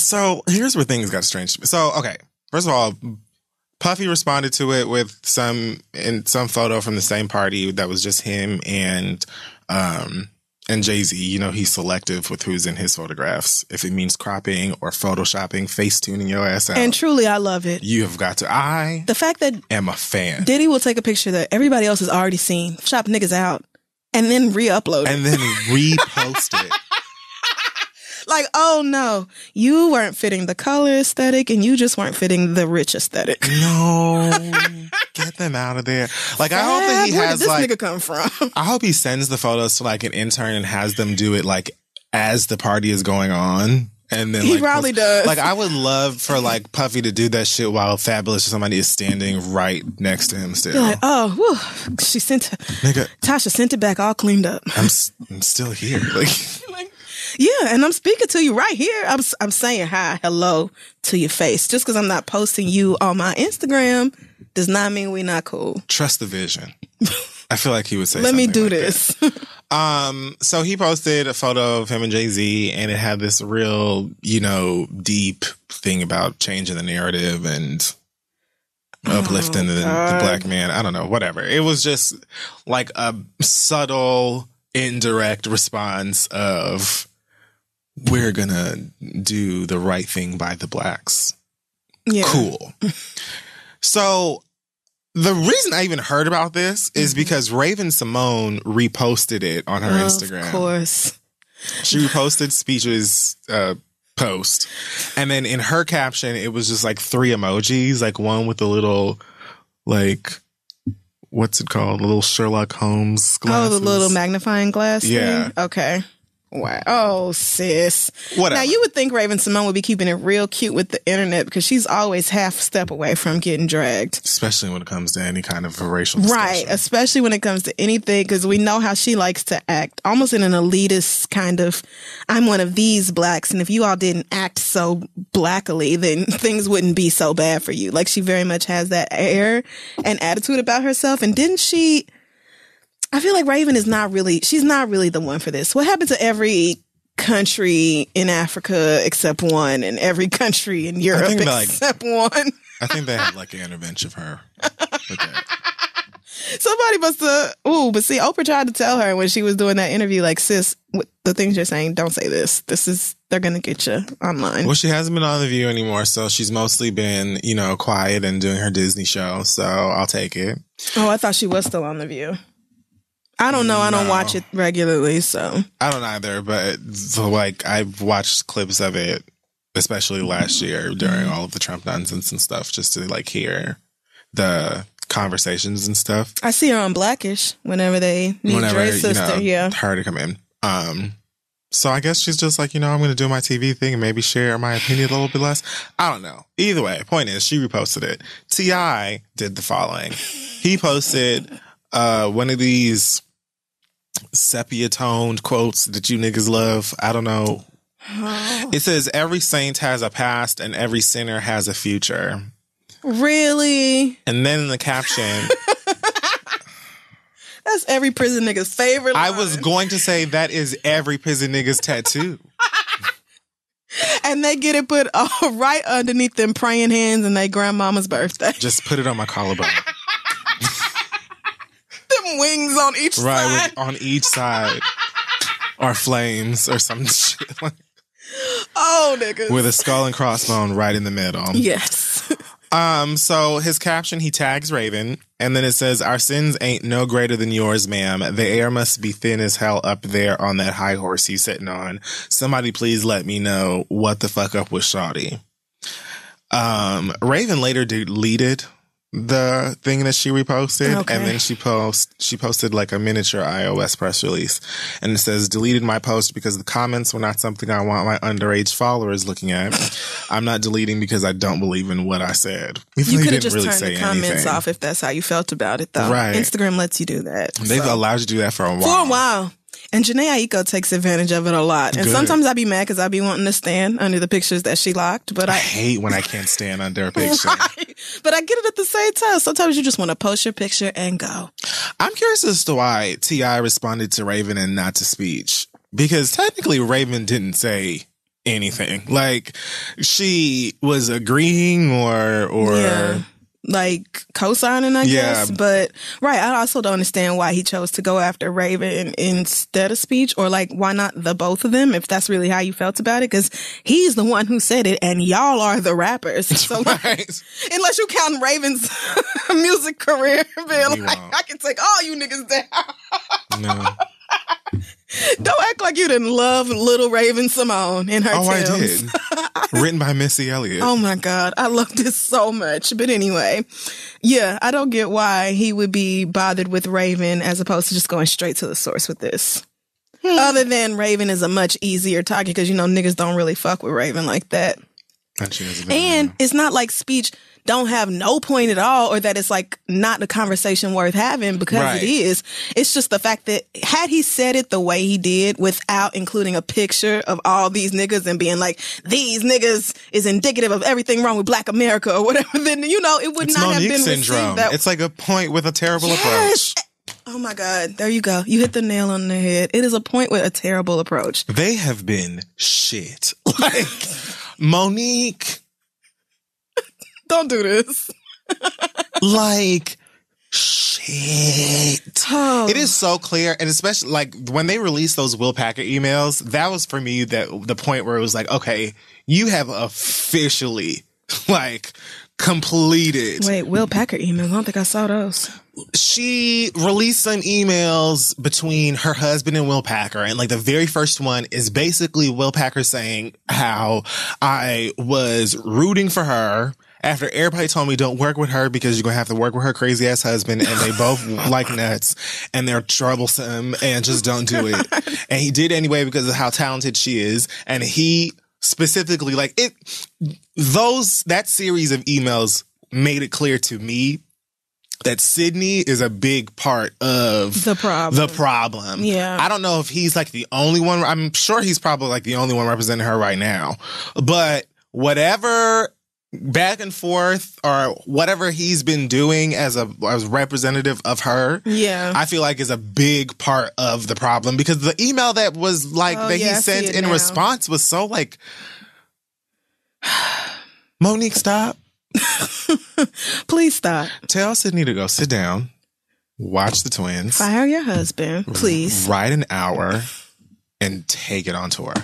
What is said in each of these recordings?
So here's where things got strange to me. So, okay. First of all, Puffy responded to it with some photo from the same party that was just him and Jay-Z. You know, he's selective with who's in his photographs. If it means cropping or photoshopping, face tuning your ass out. And truly, I love it. You have got to. The fact that am a fan. Diddy will take a picture that everybody else has already seen, shop niggas out, and then re-upload it. And then repost it. Like, oh no, you weren't fitting the color aesthetic and you just weren't fitting the rich aesthetic. No, get them out of there. Like, I hope that he Where has did this nigga come from? I hope he sends the photos to like an intern and has them do it like as the party is going on. And then he probably does. Like, I would love for like Puffy to do that shit while Fabulous or somebody is standing right next to him still. You're like, oh, whew, she sent it. Nigga, Tasha sent it back all cleaned up. I'm still here. Like, yeah, and I'm speaking to you right here. I'm saying hi, hello to your face. Just because I'm not posting you on my Instagram does not mean we're not cool. Trust the vision. I feel like he would say Let me do like this. So he posted a photo of him and Jay-Z, and it had this real, deep thing about changing the narrative and uplifting the black man. I don't know, whatever. It was just like a subtle, indirect response of, we're gonna do the right thing by the blacks. Yeah. Cool. So the reason I even heard about this is because Raven Symone reposted it on her Instagram. Of course. She reposted Speech's post. And then in her caption, it was just like 3 emojis, like one with a little, like, what's it called? A little Sherlock Holmes glasses. Oh, the little magnifying glass thing? Okay. Wow. Oh, sis. Whatever. Now, you would think Raven Symone would be keeping it real cute with the internet because she's always half a step away from getting dragged. Especially when it comes to any kind of racial discussion. Right. Especially when it comes to anything, because we know how she likes to act almost in an elitist kind of, I'm one of these blacks, and if you all didn't act so blackly, then things wouldn't be so bad for you. Like, she very much has that air and attitude about herself. And didn't she... I feel like Raven she's not really the one for this. What happened to every country in Africa except one, and every country in Europe except one? I think they had like an intervention for her with that. Somebody must have, but see, Oprah tried to tell her when she was doing that interview, like, sis, the things you're saying, don't say this. They're going to get you online. Well, she hasn't been on The View anymore, so she's mostly been, quiet and doing her Disney show, so I'll take it. Oh, I thought she was still on The View. I don't know. I don't watch it regularly, so. I don't either, but I've watched clips of it, especially last year during all of the Trump nonsense and stuff, just to hear the conversations and stuff. I see her on Blackish whenever they need Dre's sister. Her to come in. So I guess she's just like, I'm going to do my TV thing and maybe share my opinion a little bit less. I don't know. Either way, point is, she reposted it. T.I. did the following. He posted one of these sepia-toned quotes that you niggas love. I don't know. It says, every saint has a past and every sinner has a future. Really? And then in the caption... That's every prison nigga's favorite line. I was going to say that is every prison nigga's tattoo. And they get it put right underneath them praying hands and their grandmama's birthday. Just put it on my collarbone. Them wings on each side. Right, on each side. Or flames or some shit. Oh, niggas. With a skull and crossbone right in the middle. Yes. So his caption, he tags Raven, and then it says, our sins ain't no greater than yours, ma'am. The air must be thin as hell up there on that high horse he's sitting on. Somebody please let me know what the fuck up with Shawty. Raven later deleted the thing that she reposted, and then she posted like a miniature iOS press release, and it says, deleted my post because the comments were not something I want my underage followers looking at. I'm not deleting because I don't believe in what I said. You could have just turned the comments off if that's how you felt about it, though. Right. Instagram lets you do that. They've allowed you to do that for a while. And Janae Aiko takes advantage of it a lot. And sometimes I be mad because I be wanting to stand under the pictures that she locked. But I hate when I can't stand under a picture. Right. But I get it at the same time. Sometimes you just want to post your picture and go. I'm curious as to why T.I. responded to Raven and not to Speech. Because technically Raven didn't say anything. Like, she was agreeing or like co-signing, I guess. But I also don't understand why he chose to go after Raven instead of Speech, or like why not the both of them if that's really how you felt about it, because he's the one who said it and y'all are the rappers. So like, unless you count Raven's music career, being like, I can take all you niggas down. No. Don't act like you didn't love Little Raven Symone in her Timbs. I did. Written by Missy Elliott. Oh my God. I love this so much. But anyway, I don't get why he would be bothered with Raven as opposed to just going straight to the source with this. Other than Raven is a much easier target because, niggas don't really fuck with Raven like that. And it's not like Speech don't have no point at all, or that it's like not a conversation worth having, because it is. It's just the fact that had he said it the way he did without including a picture of all these niggas and being like, these niggas is indicative of everything wrong with Black America or whatever, then, it would not have been syndrome. It's like a point with a terrible approach. Oh my God. There you go. You hit the nail on the head. It is a point with a terrible approach. They have been shit. Like, Monique. Don't do this. Like, shit. Oh. It is so clear. And especially like when they released those Will Packer emails, that was for me the point where it was like, okay, you have officially like completed. Wait, Will Packer emails? I don't think I saw those. She released some emails between her husband and Will Packer. And like the very first one is basically Will Packer saying how I was rooting for her after everybody told me don't work with her because you're going to have to work with her crazy ass husband and they both like nuts and they're troublesome and just don't do it. And he did anyway because of how talented she is. And he specifically that series of emails made it clear to me that Sydney is a big part of the problem. Yeah. I don't know if he's like the only one. I'm sure he's probably like the only one representing her right now, but whatever back and forth or whatever he's been doing as representative of her, I feel like is a big part of the problem, because the email that was like he sent in response was so like, Monique, stop. Please stop. Tell Sydney to go sit down, watch the twins, fire your husband, please, write an hour, and take it on tour.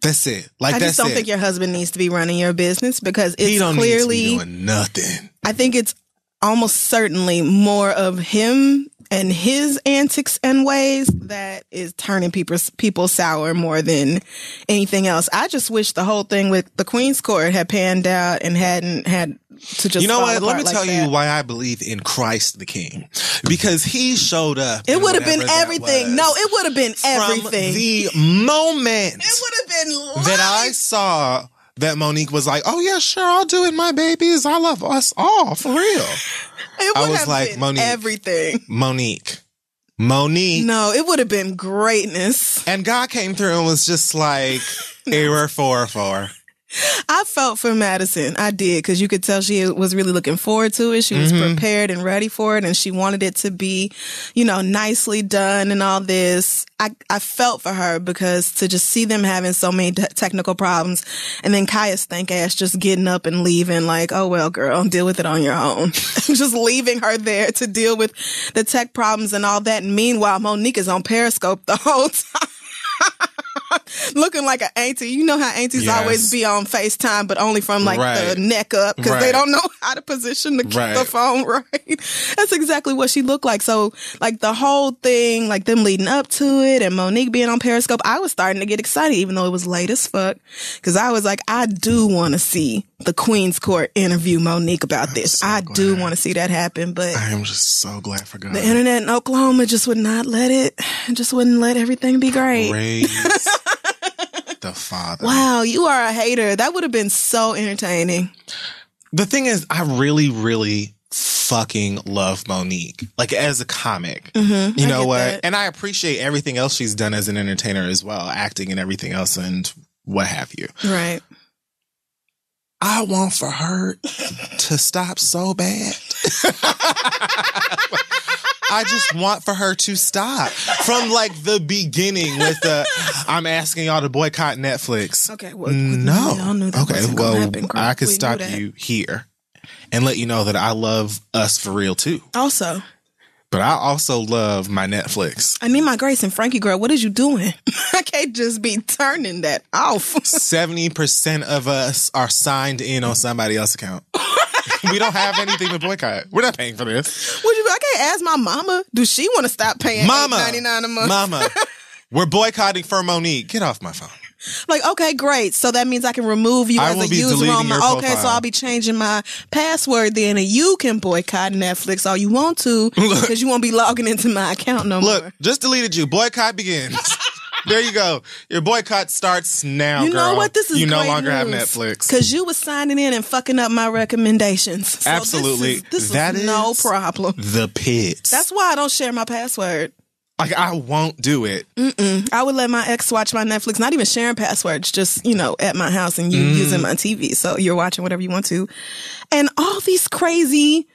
That's it. Like, I just don't think your husband needs to be running your business, because it's he don't clearly need to be doing nothing. I think it's almost certainly more of him and his antics and ways that is turning people sour more than anything else. I just wish the whole thing with the Queen's Court had panned out and hadn't had to just. You know what? Let me like tell you why I believe in Christ the King, because he showed up. It would have been everything. No, it would have been everything. From the moment it would have been life. That I saw that Monique was like, "Oh yeah, sure, I'll do it, my babies. I love us all for real." I was like, Monique, everything. Monique. No, it would have been greatness. And God came through and was just like, error 404. I felt for Madison. I did, because you could tell she was really looking forward to it. She was prepared and ready for it, and she wanted it to be, nicely done and all this. I felt for her, because to just see them having so many technical problems, and then Kaya's stank ass just getting up and leaving like, oh, well, girl, deal with it on your own. Just leaving her there to deal with the tech problems and all that. And meanwhile, Monique is on Periscope the whole time. Looking like an auntie. You know how aunties always be on FaceTime, but only from like the neck up, because they don't know how to position the phone right. That's exactly what she looked like. So like the whole thing, like them leading up to it and Monique being on Periscope, I was starting to get excited, even though it was late as fuck, because I was like, I do want to see the Queen's Court interview Monique about this. So I do want to see that happen, but I am just so glad for God. The internet in Oklahoma just would not let it. Just wouldn't let everything be great. The father. Wow, you are a hater. That would have been so entertaining. The thing is, I really, really fucking love Monique. Like, as a comic. Mm-hmm, you know what? That. And I appreciate everything else she's done as an entertainer as well, acting and everything else and what have you. Right. I want for her to stop so bad. I just want for her to stop from like the beginning with the I'm asking y'all to boycott Netflix. Okay, well, no. we all knew that wasn't gonna happen, girl. I could We stop knew that. you here and let you know that I love us for real too. Also, but I also love my Netflix. I need my Grace and Frankie, girl. What is you doing? I can't just be turning that off. 70% of us are signed in on somebody else's account. We don't have anything to boycott. We're not paying for this. I can't ask my mama. Do she want to stop paying $8.99 a month? Mama, we're boycotting for Monique. Get off my phone. Like, okay, great. So that means I can remove you as a user on my. Okay, so I'll be changing my password then, and you can boycott Netflix all you want to because you won't be logging into my account no more. Look, just deleted you. Boycott begins. There you go. Your boycott starts now, you know girl. what? This is you no great longer have news, Netflix because you was signing in and fucking up my recommendations. So absolutely. This that is no problem. The pits. That's why I don't share my password. Like, I won't do it. I would let my ex watch my Netflix, not even sharing passwords, just, at my house and you using my TV. So you're watching whatever you want to. And all these crazy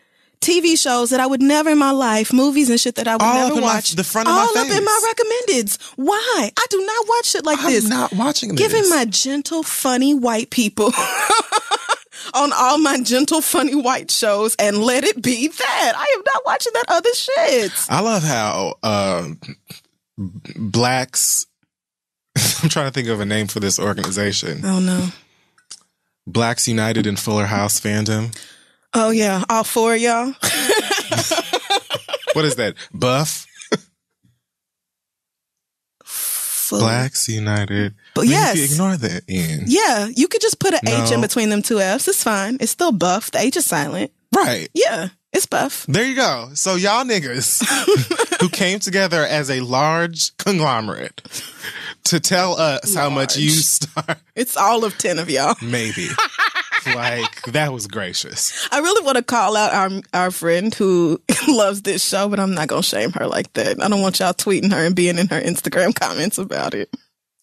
TV shows that I would never in my life, movies and shit that I would never watch. The front of my face. All up in my recommendeds. Why? I do not watch shit like this. I'm not watching this. Giving my gentle, funny white people on all my gentle, funny white shows and let it be that. I am not watching that other shit. I love how blacks, I'm trying to think of a name for this organization. Oh, no. Blacks United in Fuller House fandom. Oh, yeah. All four of y'all. What is that? Buff? Blacks United. But yes. You ignore that N. Yeah. You could just put an H in between them two F's. It's fine. It's still Buff. The H is silent. Right. Yeah. It's Buff. There you go. So y'all niggas who came together as a large conglomerate to tell us how much you start. It's all of 10 of y'all. Maybe. Like, that was gracious. I really want to call out our friend who loves this show, but I'm not going to shame her like that. I don't want y'all tweeting her and being in her Instagram comments about it.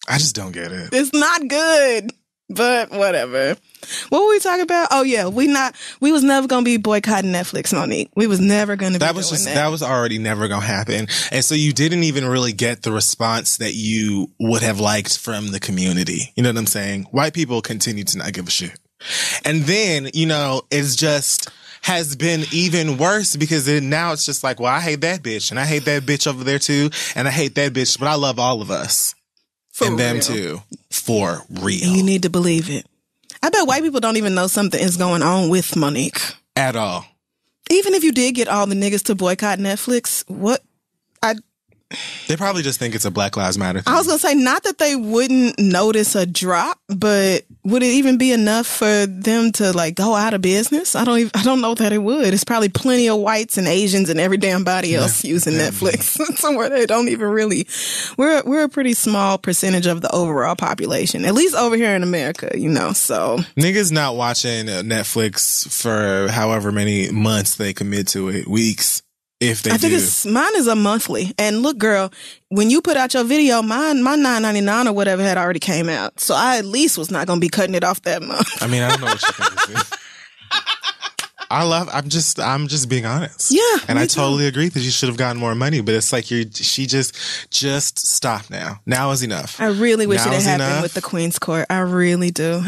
I just don't get it. It's not good, but whatever. What were we talking about? Oh, yeah. We was never going to be boycotting Netflix, Monique. We was never going to be doing that. That was already never going to happen. And so you didn't even really get the response that you would have liked from the community. You know what I'm saying? White people continue to not give a shit. And then, it's just has been even worse because now it's just like, well, I hate that bitch and I hate that bitch over there too. And I hate that bitch, but I love all of us. And them too. For real. And you need to believe it. I bet white people don't even know something is going on with Monique. At all. Even if you did get all the niggas to boycott Netflix, They probably just think it's a Black Lives Matter thing. I was going to say, not that they wouldn't notice a drop, but would it even be enough for them to go out of business? I don't know that it would. It's probably plenty of whites and Asians and every damn body else using Netflix. Somewhere they don't even really. We're a pretty small percentage of the overall population, at least over here in America, so. Niggas not watching Netflix for however many months they commit to it, weeks. If they I think do. Mine is a monthly. And look, girl, when you put out your video, my $9.99 or whatever had already came out. So I at least was not going to be cutting it off that month. I mean, I don't know what you think this is. I'm just being honest. Yeah. And I totally agree that you should have gotten more money, but it's like she just stop now. Now is enough. I really wish it had happened with the Queen's Court. I really do.